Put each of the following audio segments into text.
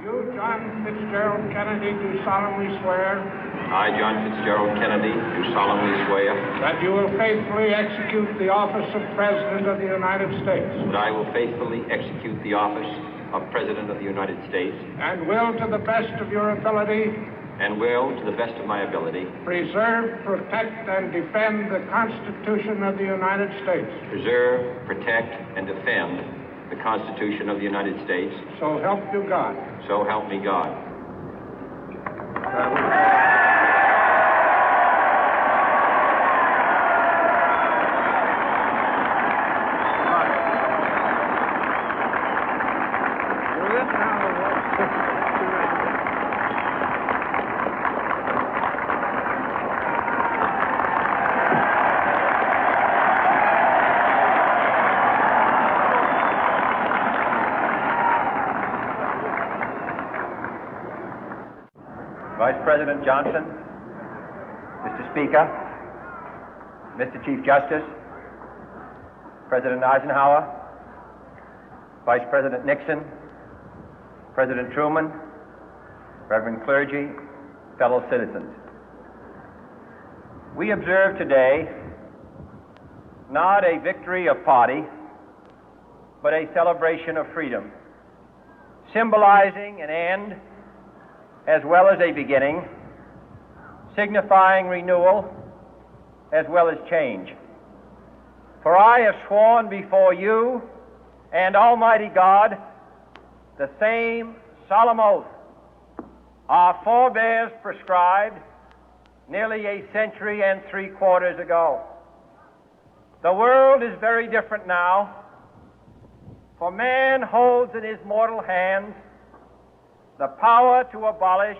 You, John Fitzgerald Kennedy, do solemnly swear I, John Fitzgerald Kennedy, do solemnly swear that you will faithfully execute the office of President of the United States that I will faithfully execute the office of President of the United States and will, to the best of your ability, and will, to the best of my ability, preserve, protect, and defend the Constitution of the United States. preserve, protect, and defend the Constitution of the United States. So help you God. So help me God. Vice President Johnson, Mr. Speaker, Mr. Chief Justice, President Eisenhower, Vice President Nixon, President Truman, Reverend clergy, fellow citizens. We observe today not a victory of party, but a celebration of freedom, symbolizing an end as well as a beginning, signifying renewal as well as change. For I have sworn before you and Almighty God the same solemn oath our forebears prescribed nearly a century and 3/4 ago. The world is very different now, for man holds in his mortal hands the power to abolish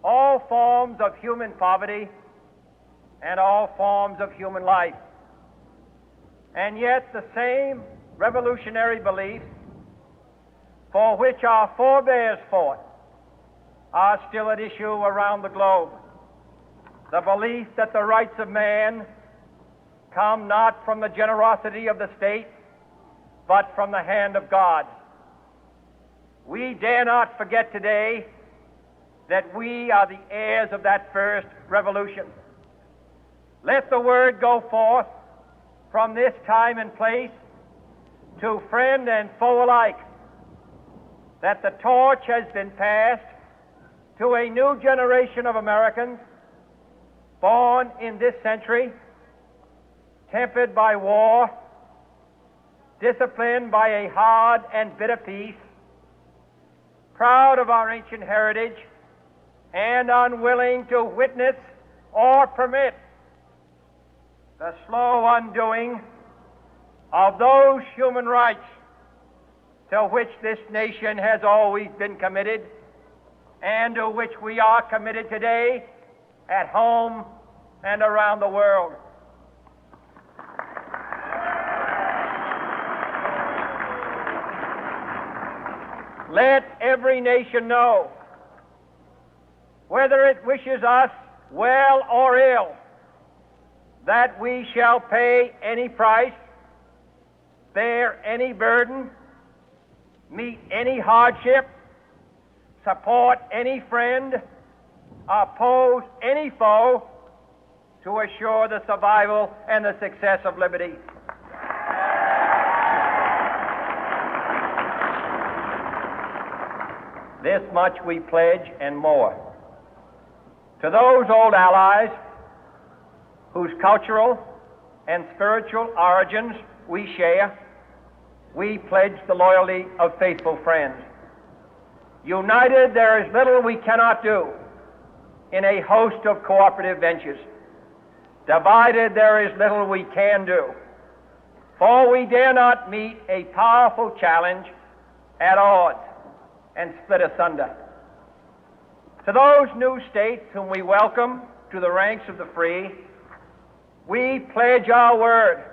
all forms of human poverty and all forms of human life. And yet the same revolutionary beliefs for which our forebears fought are still at issue around the globe. The belief that the rights of man come not from the generosity of the state, but from the hand of God. We dare not forget today that we are the heirs of that first revolution. Let the word go forth from this time and place to friend and foe alike that the torch has been passed to a new generation of Americans born in this century, tempered by war, disciplined by a hard and bitter peace, proud of our ancient heritage, and unwilling to witness or permit the slow undoing of those human rights to which this nation has always been committed and to which we are committed today at home and around the world. Let every nation know, whether it wishes us well or ill, that we shall pay any price, bear any burden, meet any hardship, support any friend, oppose any foe to assure the survival and the success of liberty. This much we pledge and more. To those old allies whose cultural and spiritual origins we share, we pledge the loyalty of faithful friends. United, there is little we cannot do in a host of cooperative ventures. Divided, there is little we can do, for we dare not meet a powerful challenge at odds and split asunder. To those new states whom we welcome to the ranks of the free, we pledge our word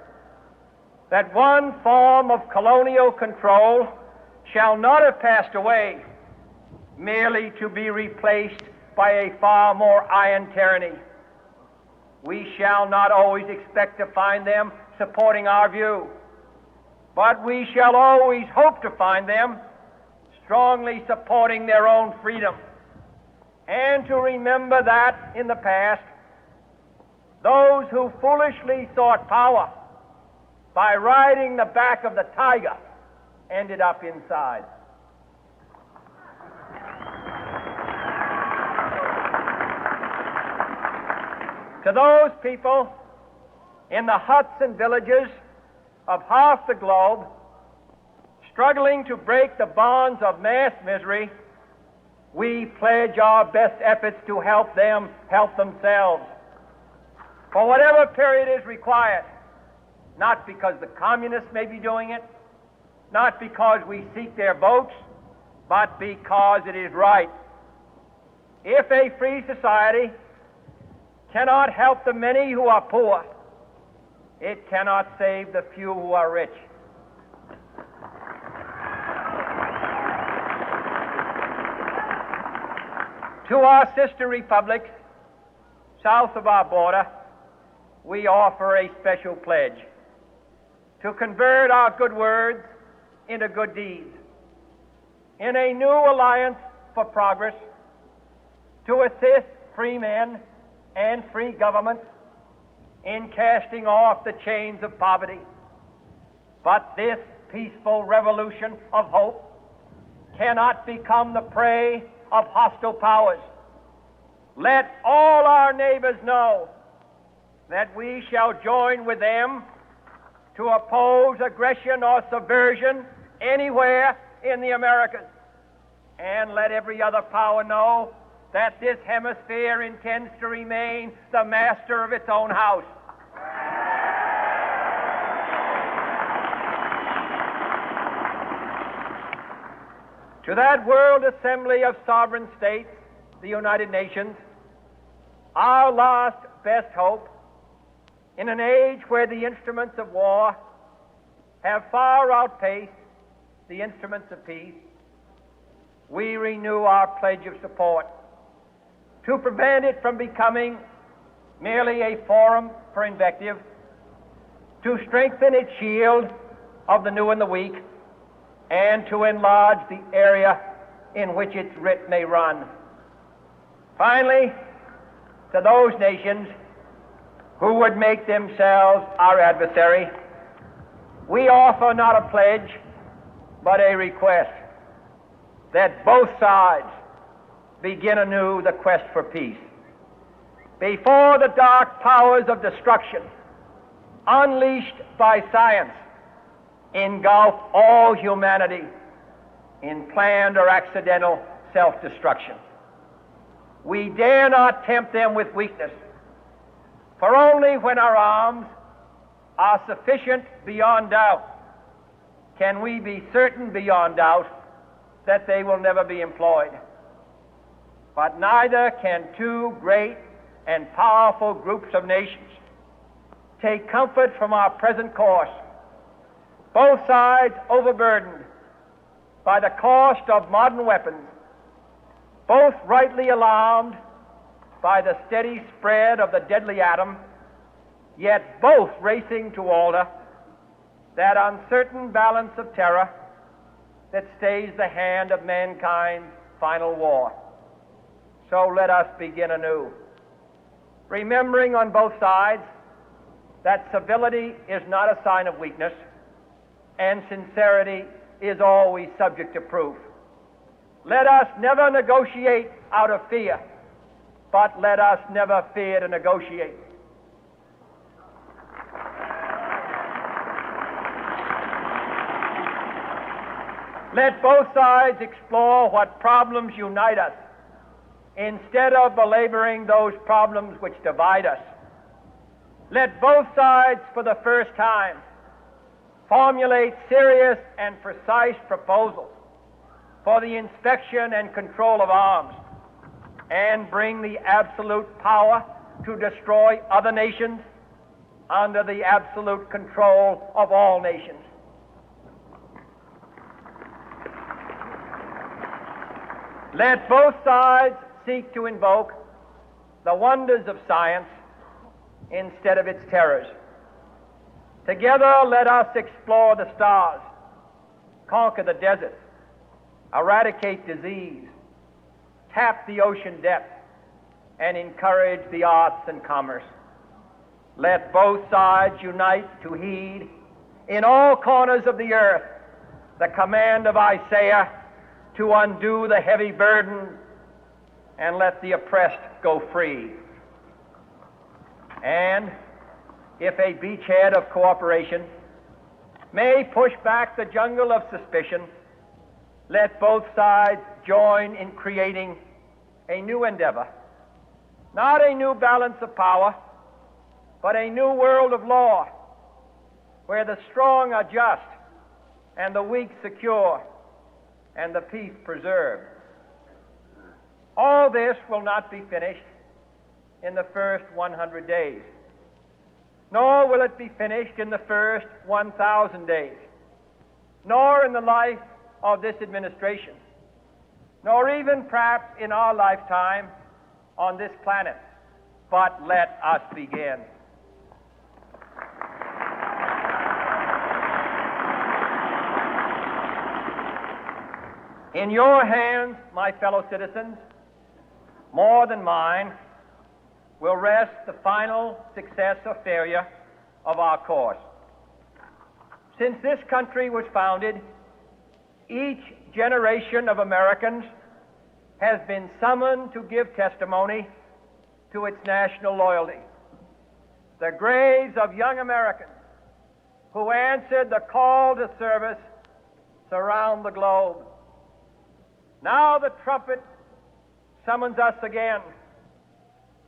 that one form of colonial control shall not have passed away, merely to be replaced by a far more iron tyranny. We shall not always expect to find them supporting our view, but we shall always hope to find them strongly supporting their own freedom, and to remember that in the past, those who foolishly sought power by riding the back of the tiger ended up inside. To those people in the huts and villages of half the globe struggling to break the bonds of mass misery, we pledge our best efforts to help them help themselves for whatever period is required, not because the communists may be doing it, not because we seek their votes, but because it is right. If a free society cannot help the many who are poor, it cannot save the few who are rich. To our sister republics south of our border, we offer a special pledge to convert our good words into good deeds, in a new alliance for progress, to assist free men and free governments in casting off the chains of poverty. But this peaceful revolution of hope cannot become the prey of hostile powers. Let all our neighbors know that we shall join with them to oppose aggression or subversion anywhere in the Americas. And let every other power know that this hemisphere intends to remain the master of its own house. To that World Assembly of Sovereign States, the United Nations, our last best hope, in an age where the instruments of war have far outpaced the instruments of peace, we renew our pledge of support to prevent it from becoming merely a forum for invective, to strengthen its shield of the new and the weak, and to enlarge the area in which its writ may run. Finally, to those nations who would make themselves our adversary, we offer not a pledge, but a request that both sides begin anew the quest for peace. Before the dark powers of destruction, unleashed by science, engulf all humanity in planned or accidental self-destruction, we dare not tempt them with weakness, for only when our arms are sufficient beyond doubt can we be certain beyond doubt that they will never be employed. But neither can two great and powerful groups of nations take comfort from our present course, both sides overburdened by the cost of modern weapons, both rightly alarmed by the steady spread of the deadly atom, yet both racing to alter that uncertain balance of terror that stays the hand of mankind's final war. So let us begin anew, remembering on both sides that civility is not a sign of weakness, and sincerity is always subject to proof. Let us never negotiate out of fear, but let us never fear to negotiate. Let both sides explore what problems unite us, instead of belaboring those problems which divide us. Let both sides, for the first time, formulate serious and precise proposals for the inspection and control of arms, and bring the absolute power to destroy other nations under the absolute control of all nations. Let both sides seek to invoke the wonders of science instead of its terrors. Together, let us explore the stars, conquer the deserts, eradicate disease, tap the ocean depth, and encourage the arts and commerce. Let both sides unite to heed in all corners of the earth the command of Isaiah to undo the heavy burden and let the oppressed go free. And if a beachhead of cooperation may push back the jungle of suspicion, let both sides join in creating a new endeavor, not a new balance of power, but a new world of law, where the strong are just and the weak secure and the peace preserved. All this will not be finished in the first 100 days, nor will it be finished in the first 1,000 days, nor in the life of this administration, nor even perhaps in our lifetime on this planet. But let us begin. In your hands, my fellow citizens, more than mine, will rest the final success or failure of our course. Since this country was founded, each generation of Americans has been summoned to give testimony to its national loyalty. The graves of young Americans who answered the call to service surround the globe. Now the trumpet summons us again,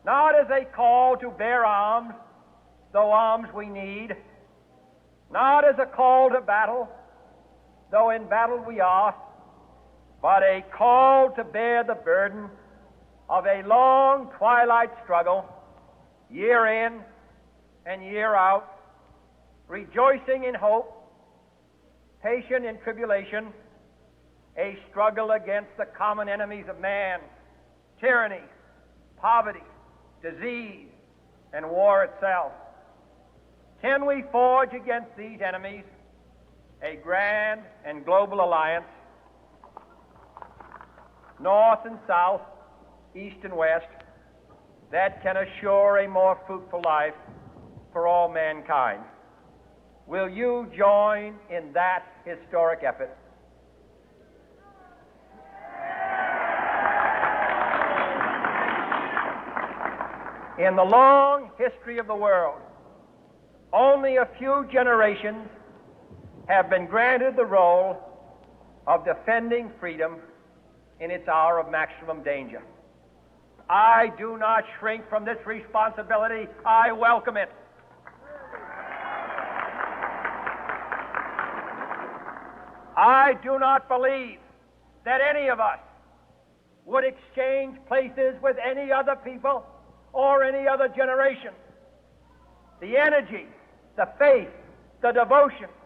not as a call to bear arms, though arms we need, not as a call to battle, though in battle we are, but a call to bear the burden of a long twilight struggle, year in and year out, rejoicing in hope, patient in tribulation, a struggle against the common enemies of man, tyranny, poverty, disease, and war itself. Can we forge against these enemies a grand and global alliance, north and south, east and west, that can assure a more fruitful life for all mankind? Will you join in that historic effort? In the long history of the world, only a few generations have been granted the role of defending freedom in its hour of maximum danger. I do not shrink from this responsibility. I welcome it. I do not believe that any of us would exchange places with any other people or any other generation. The energy, the faith, the devotion,